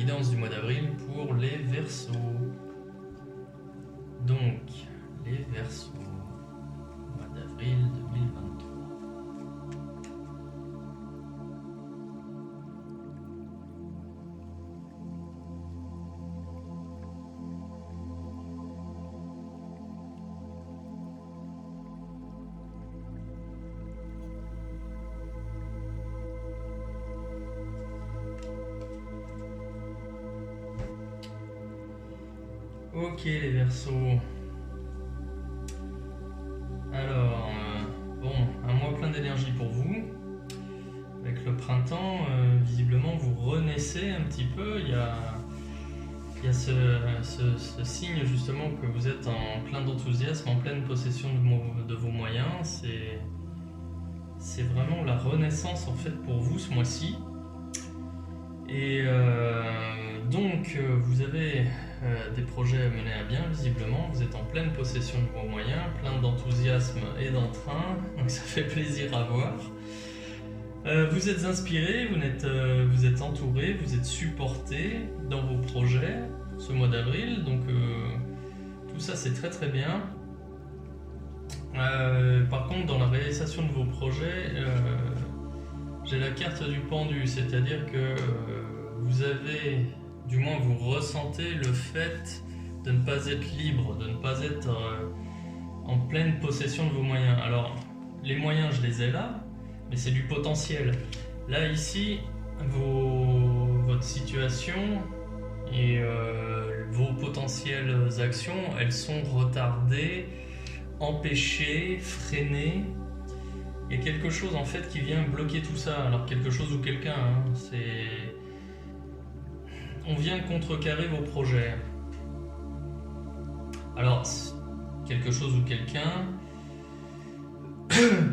guidance du mois d'avril pour les Verseaux. Donc, les Verseaux, mois d'avril 2023. Ok les Verseaux. Alors, bon, un mois plein d'énergie pour vous. Avec le printemps, visiblement vous renaissez un petit peu. Il y a ce signe justement que vous êtes en plein d'enthousiasme, en pleine possession de vos moyens. C'est vraiment la renaissance en fait pour vous ce mois-ci. Et donc vous avez des projets à mener à bien visiblement, vous êtes en pleine possession de vos moyens, plein d'enthousiasme et d'entrain, donc ça fait plaisir à voir. Vous êtes inspiré, vous êtes entouré, vous êtes supporté dans vos projets ce mois d'avril, donc tout ça c'est très très bien. Par contre dans la réalisation de vos projets, j'ai la carte du pendu, c'est-à-dire que vous avez, du moins vous ressentez le fait de ne pas être libre, de ne pas être en pleine possession de vos moyens. Alors, les moyens, je les ai là, mais c'est du potentiel. Là, ici, votre situation et vos potentielles actions, elles sont retardées, empêchées, freinées. Il y a quelque chose en fait qui vient bloquer tout ça. Alors quelque chose ou quelqu'un, hein, on vient contrecarrer vos projets. Alors quelque chose ou quelqu'un,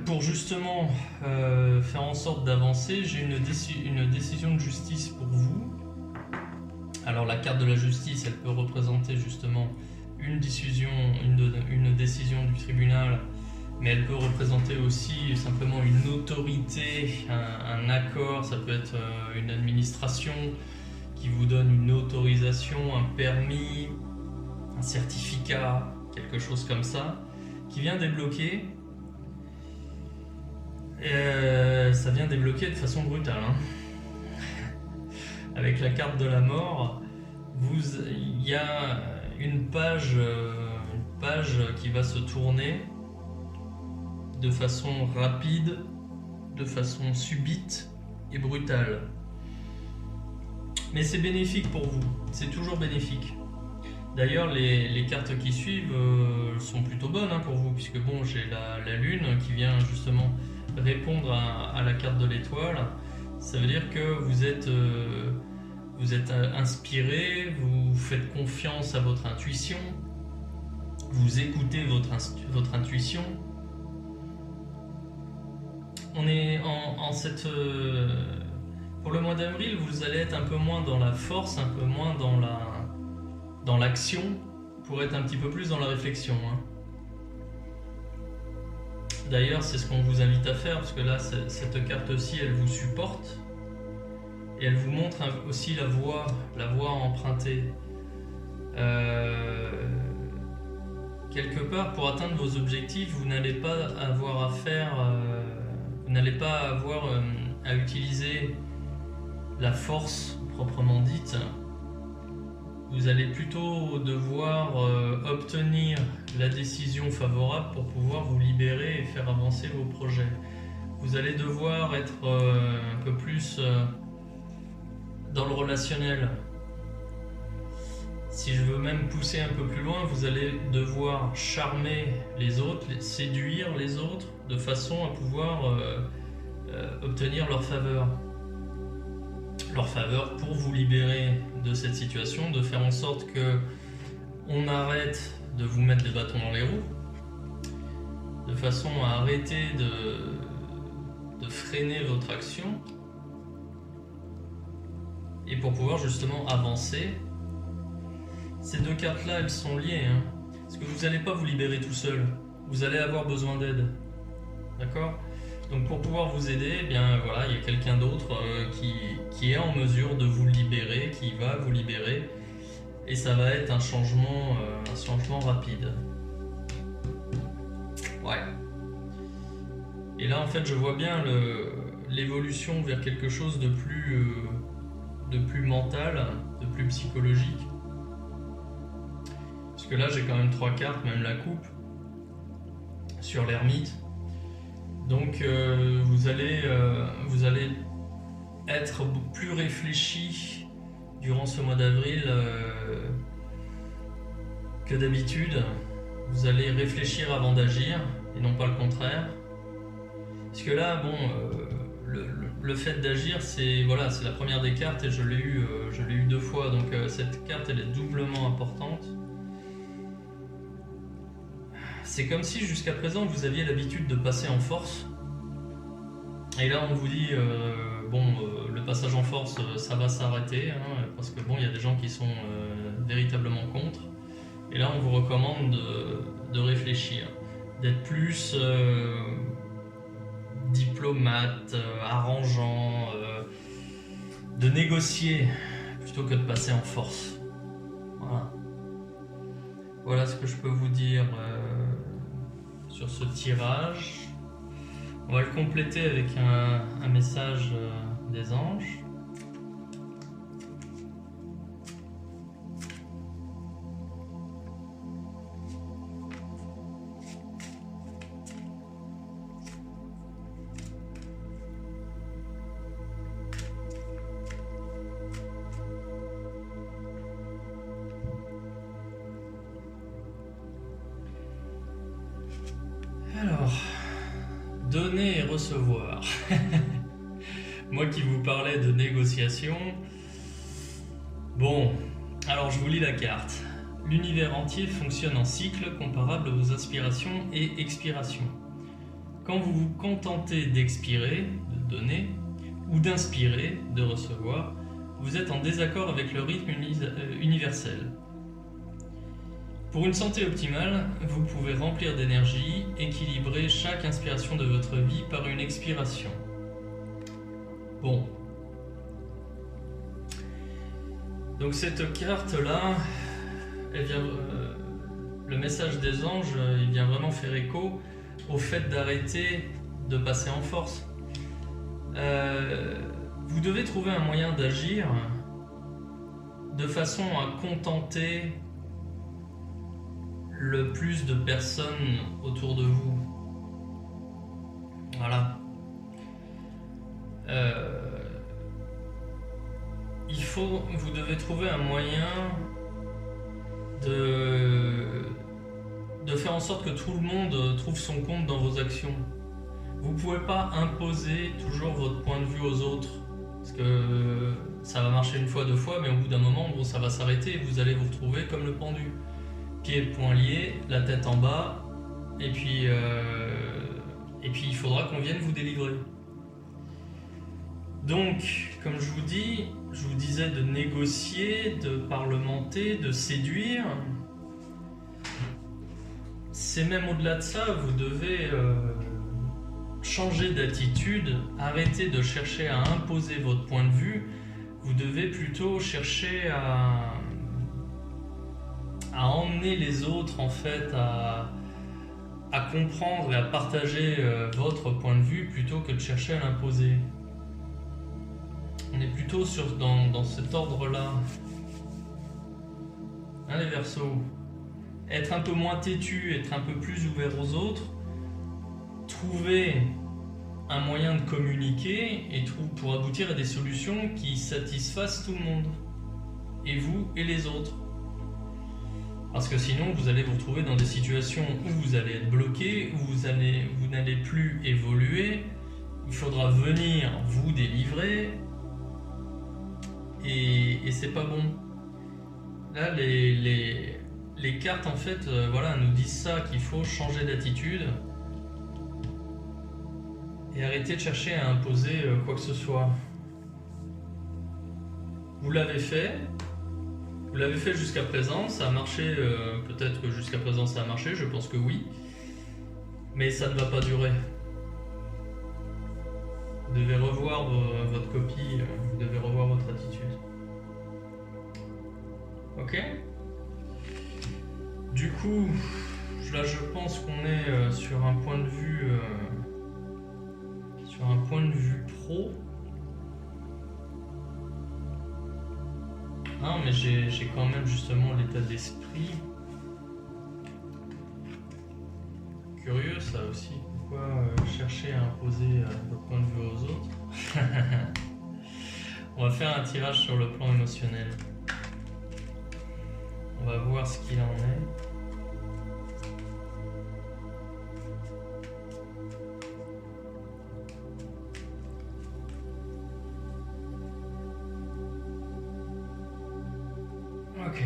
pour justement faire en sorte d'avancer, j'ai une décision de justice pour vous. Alors la carte de la justice, elle peut représenter justement une décision du tribunal, mais elle peut représenter aussi simplement une autorité, un accord, ça peut être une administration qui vous donne une autorisation, un permis, un certificat, quelque chose comme ça, qui vient débloquer. Ça vient débloquer de façon brutale. Hein. Avec la carte de la mort, il y a une page qui va se tourner de façon rapide, de façon subite et brutale. Mais c'est bénéfique pour vous, c'est toujours bénéfique. D'ailleurs, les cartes qui suivent sont plutôt bonnes pour vous, puisque bon, j'ai la lune qui vient justement répondre à la carte de l'étoile. Ça veut dire que vous êtes inspiré, vous faites confiance à votre intuition, vous écoutez votre intuition. On est pour le mois d'avril, vous allez être un peu moins dans la force, un peu moins dans l'action, pour être un petit peu plus dans la réflexion. Hein. D'ailleurs, c'est ce qu'on vous invite à faire, parce que là, cette carte-ci, elle vous supporte, et elle vous montre aussi la voie à emprunter. Quelque part, pour atteindre vos objectifs, vous n'allez pas avoir à utiliser la force proprement dite. Vous allez plutôt devoir obtenir la décision favorable pour pouvoir vous libérer et faire avancer vos projets. Vous allez devoir être un peu plus dans le relationnel. Si je veux même pousser un peu plus loin, vous allez devoir charmer les autres, séduire les autres, de façon à pouvoir obtenir leur faveur. Leur faveur pour vous libérer de cette situation, de faire en sorte que on arrête de vous mettre des bâtons dans les roues, de façon à arrêter de freiner votre action, et pour pouvoir justement avancer. Ces deux cartes-là, elles sont liées, hein, parce que vous n'allez pas vous libérer tout seul, vous allez avoir besoin d'aide, d'accord ? Donc pour pouvoir vous aider, eh bien voilà, il y a quelqu'un d'autre qui est en mesure de vous libérer, qui va vous libérer, et ça va être un changement rapide. Ouais. Et là en fait je vois bien l'évolution vers quelque chose de plus mental, de plus psychologique. Parce que là j'ai quand même 3 cartes, même la coupe, sur l'ermite. Donc vous allez être plus réfléchi durant ce mois d'avril que d'habitude. Vous allez réfléchir avant d'agir et non pas le contraire. Parce que là, bon, le fait d'agir, c'est la première des cartes et je l'ai eu 2 fois. Donc cette carte, elle est doublement importante. C'est comme si jusqu'à présent vous aviez l'habitude de passer en force. Et là on vous dit le passage en force ça va s'arrêter, hein, parce que bon, il y a des gens qui sont véritablement contre. Et là on vous recommande de réfléchir, d'être plus diplomate, arrangeant, de négocier plutôt que de passer en force. Voilà ce que je peux vous dire sur ce tirage. On va le compléter avec un message des anges. Alors, donner et recevoir. Moi qui vous parlais de négociation. Bon, alors je vous lis la carte. L'univers entier fonctionne en cycle comparable aux inspirations et expirations. Quand vous vous contentez d'expirer, de donner, ou d'inspirer, de recevoir, vous êtes en désaccord avec le rythme universel. Pour une santé optimale, vous pouvez remplir d'énergie, équilibrer chaque inspiration de votre vie par une expiration. Bon. Donc cette carte-là, elle vient, le message des anges, il vient vraiment faire écho au fait d'arrêter de passer en force. Vous devez trouver un moyen d'agir de façon à contenter le plus de personnes autour de vous. Voilà. Vous devez trouver un moyen de faire en sorte que tout le monde trouve son compte dans vos actions. Vous ne pouvez pas imposer toujours votre point de vue aux autres, parce que ça va marcher une fois, 2 fois, mais au bout d'un moment, bon, ça va s'arrêter et vous allez vous retrouver comme le pendu. Pieds et poings liés, la tête en bas, et puis il faudra qu'on vienne vous délivrer. Donc, comme je vous disais de négocier, de parlementer, de séduire. C'est même au-delà de ça, vous devez changer d'attitude, arrêter de chercher à imposer votre point de vue. Vous devez plutôt chercher à emmener les autres en fait à comprendre et à partager votre point de vue plutôt que de chercher à l'imposer. On est plutôt dans cet ordre-là. Hein, les Verseaux. Être un peu moins têtu, être un peu plus ouvert aux autres, trouver un moyen de communiquer et pour aboutir à des solutions qui satisfassent tout le monde. Et vous et les autres. Parce que sinon, vous allez vous retrouver dans des situations où vous allez être bloqué, où vous n'allez plus évoluer. Il faudra venir vous délivrer. Et c'est pas bon. Là, les cartes, en fait, nous disent ça, qu'il faut changer d'attitude et arrêter de chercher à imposer quoi que ce soit. Vous l'avez fait. Vous l'avez fait jusqu'à présent, ça a marché, peut-être que jusqu'à présent ça a marché, je pense que oui, mais ça ne va pas durer. Vous devez revoir votre copie, vous devez revoir votre attitude. Ok? Du coup, là je pense qu'on est sur un point de vue pro. Non, mais j'ai quand même justement l'état d'esprit. Curieux ça aussi. Pourquoi chercher à imposer votre point de vue aux autres? On va faire un tirage sur le plan émotionnel. On va voir ce qu'il en est. Ok.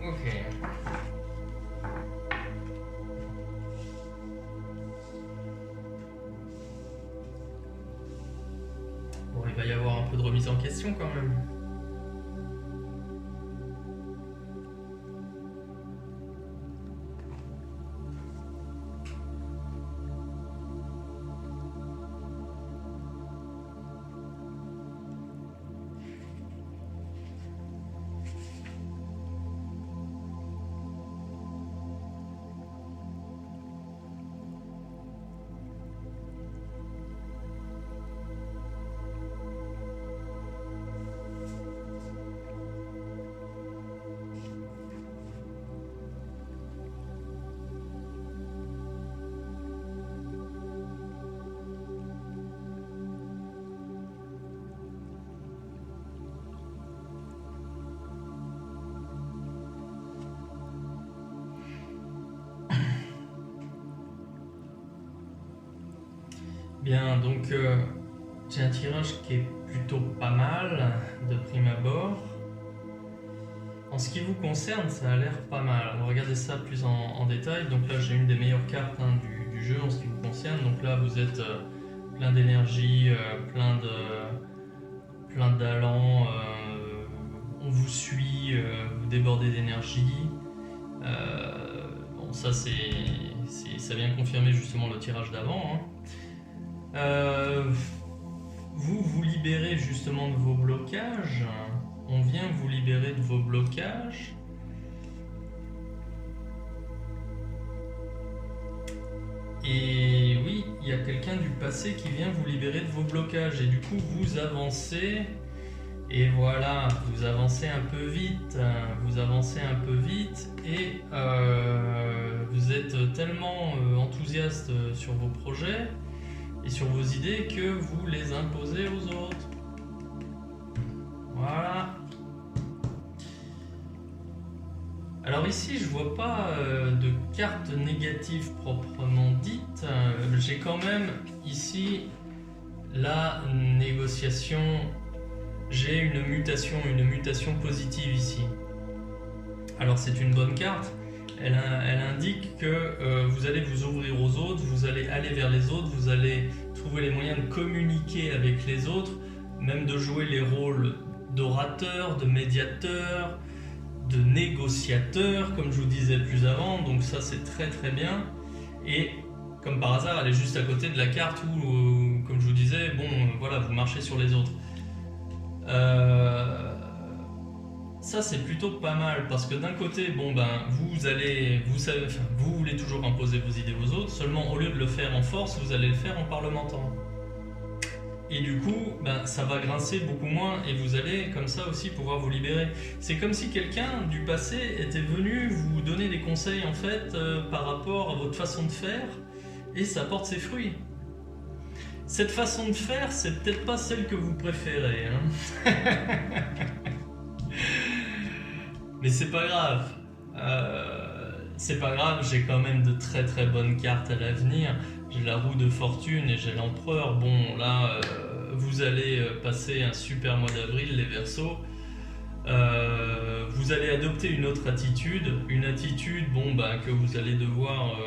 Ok. Bon, il va y avoir un peu de remise en question quand même. Bien, donc j'ai un tirage qui est plutôt pas mal de prime abord. En ce qui vous concerne, ça a l'air pas mal. On va regarder ça plus en détail. Donc là, j'ai une des meilleures cartes du jeu en ce qui vous concerne. Donc là, vous êtes plein d'énergie, plein d'allant. On vous suit, vous débordez d'énergie. Bon, ça, ça vient confirmer justement le tirage d'avant. Vous vous libérez justement de vos blocages. On vient vous libérer de vos blocages. Et oui, il y a quelqu'un du passé qui vient vous libérer de vos blocages. Et du coup, vous avancez. Et voilà, vous avancez un peu vite. Vous avancez un peu vite. Et vous êtes tellement enthousiaste sur vos projets et sur vos idées que vous les imposez aux autres. Voilà. Alors ici, je vois pas de carte négative proprement dite. J'ai quand même ici la négociation. J'ai une mutation positive ici. Alors c'est une bonne carte. Elle indique que vous allez vous ouvrir aux autres, vous allez aller vers les autres, vous allez trouver les moyens de communiquer avec les autres, même de jouer les rôles d'orateur, de médiateur, de négociateur, comme je vous disais plus avant. Donc ça, c'est très très bien. Et comme par hasard, elle est juste à côté de la carte où, comme je vous disais, bon, voilà, vous marchez sur les autres. Ça c'est plutôt pas mal parce que d'un côté, bon ben, vous voulez toujours imposer vos idées aux autres, seulement au lieu de le faire en force, vous allez le faire en parlementant. Et du coup, ben, ça va grincer beaucoup moins et vous allez comme ça aussi pouvoir vous libérer. C'est comme si quelqu'un du passé était venu vous donner des conseils en fait par rapport à votre façon de faire et ça porte ses fruits. Cette façon de faire, c'est peut-être pas celle que vous préférez, hein. Mais c'est pas grave. C'est pas grave, j'ai quand même de très très bonnes cartes à l'avenir. J'ai la roue de fortune et j'ai l'empereur. Bon, là, vous allez passer un super mois d'avril, les Verseaux. Vous allez adopter une autre attitude, une attitude que vous allez devoir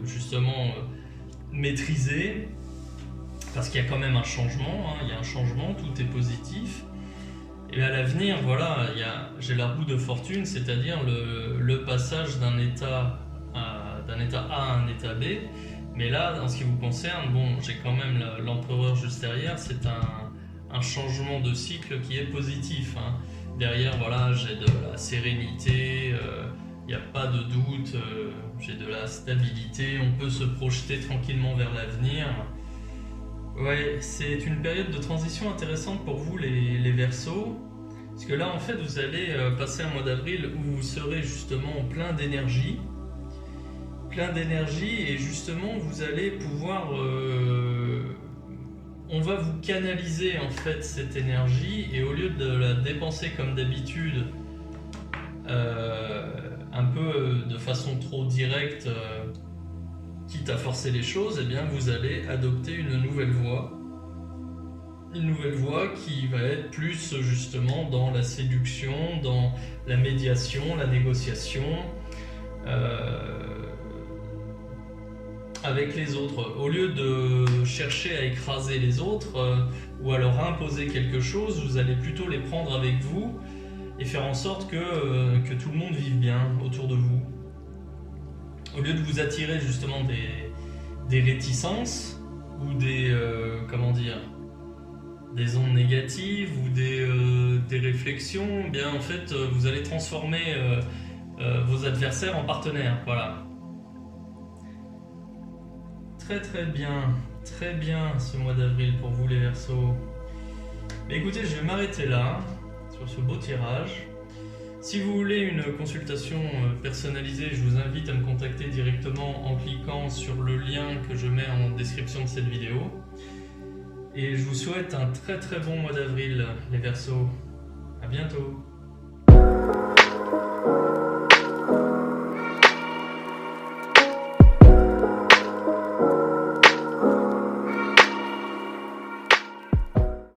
justement maîtriser, parce qu'il y a quand même un changement, il y a un changement, tout est positif. Et à l'avenir, voilà, j'ai la roue de fortune, c'est-à-dire le passage d'un état A à un état B. Mais là, en ce qui vous concerne, j'ai quand même l'empereur juste derrière, c'est un changement de cycle qui est positif. Derrière, voilà, j'ai de la sérénité, il n'y a pas de doute, j'ai de la stabilité, on peut se projeter tranquillement vers l'avenir. Ouais, c'est une période de transition intéressante pour vous les Verseaux, parce que là en fait vous allez passer un mois d'avril où vous serez justement plein d'énergie et justement vous allez pouvoir on va vous canaliser en fait cette énergie, et au lieu de la dépenser comme d'habitude un peu de façon trop directe, quitte à forcer les choses, eh bien vous allez adopter une nouvelle voie qui va être plus justement dans la séduction, dans la médiation, la négociation avec les autres. Au lieu de chercher à écraser les autres ou à leur imposer quelque chose, vous allez plutôt les prendre avec vous et faire en sorte que tout le monde vive bien autour de vous. Au lieu de vous attirer justement des réticences ou des ondes négatives ou des réflexions, eh bien en fait vous allez transformer vos adversaires en partenaires. Voilà. Très bien ce mois d'avril pour vous les Verseaux. Mais écoutez, je vais m'arrêter là sur ce beau tirage. Si vous voulez une consultation personnalisée, je vous invite à me contacter directement en cliquant sur le lien que je mets en description de cette vidéo. Et je vous souhaite un très bon mois d'avril, les Verseaux. À bientôt.